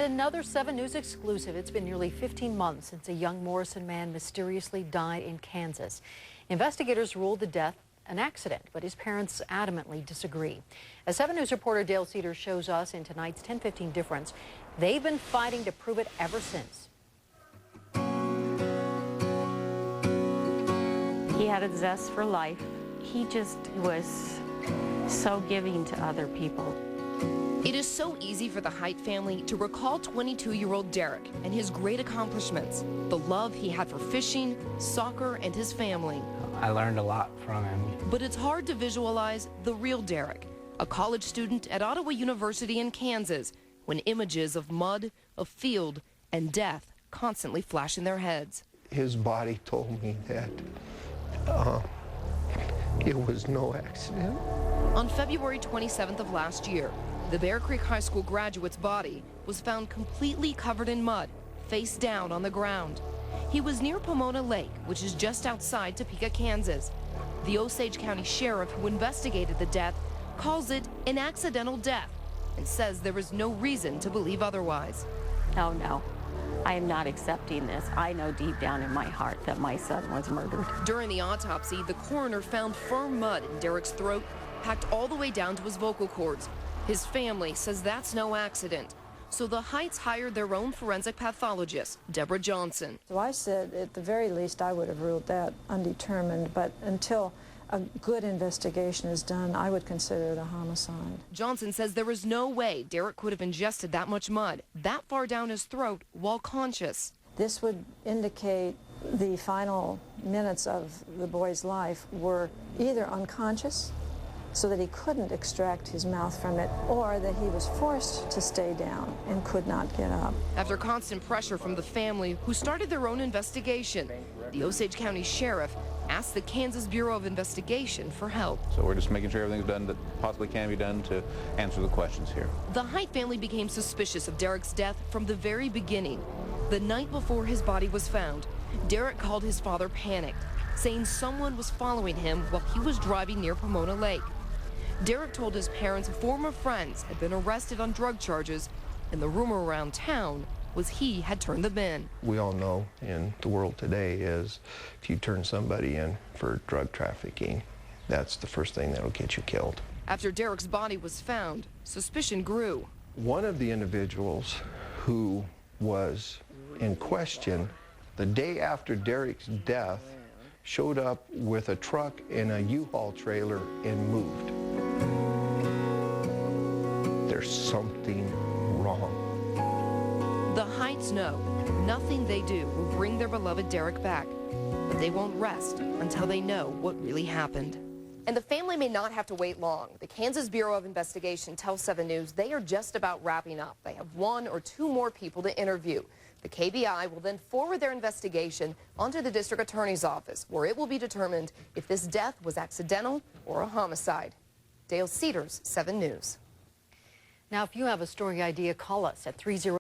Another 7 News exclusive. It's been nearly 15 months since a young Morrison man mysteriously died in Kansas. Investigators ruled the death an accident, but his parents adamantly disagree. As 7 News reporter Dale Cedars shows us in tonight's 10:15 Difference, they've been fighting to prove it ever since. He had a zest for life. He just was so giving to other people. It is so easy for the Heidt family to recall 22-year-old Derrick and his great accomplishments, the love he had for fishing, soccer, and his family. I learned a lot from him. But it's hard to visualize the real Derrick, a college student at Ottawa University in Kansas, when images of mud, of field, and death constantly flash in their heads. His body told me that it was no accident. On February 27th of last year, the Bear Creek High School graduate's body was found completely covered in mud, face down on the ground. He was near Pomona Lake, which is just outside Topeka, Kansas. The Osage County Sheriff who investigated the death calls it an accidental death and says there is no reason to believe otherwise. Oh, no. I am not accepting this. I know deep down in my heart that my son was murdered. During the autopsy, the coroner found firm mud in Derrick's throat, packed all the way down to his vocal cords. His family says that's no accident. So the Heidts hired their own forensic pathologist, Deborah Johnson. So I said, at the very least, I would have ruled that undetermined, but until a good investigation is done, I would consider it a homicide. Johnson says there is no way Derrick could have ingested that much mud that far down his throat while conscious. This would indicate the final minutes of the boy's life were either unconscious, so that he couldn't extract his mouth from it, or that he was forced to stay down and could not get up. After constant pressure from the family, who started their own investigation, the Osage County Sheriff asked the Kansas Bureau of Investigation for help. So we're just making sure everything's done that possibly can be done to answer the questions here. The Heidt family became suspicious of Derrick's death from the very beginning. The night before his body was found, Derrick called his father panicked, saying someone was following him while he was driving near Pomona Lake. Derrick told his parents former friends had been arrested on drug charges, and the rumor around town was he had turned them in. We all know in the world today is if you turn somebody in for drug trafficking, that's the first thing that'll get you killed. After Derrick's body was found, suspicion grew. One of the individuals who was in question the day after Derrick's death showed up with a truck and a U-Haul trailer and moved. There's something wrong. The Heidts know nothing they do will bring their beloved Derrick back, but they won't rest until they know what really happened. And the family may not have to wait long. The Kansas Bureau of Investigation tells 7 News they are just about wrapping up. They have 1 or 2 more people to interview. The KBI will then forward their investigation onto the district attorney's office, where it will be determined if this death was accidental or a homicide. Dale Cedars, 7 News. Now, if you have a story idea, call us at 30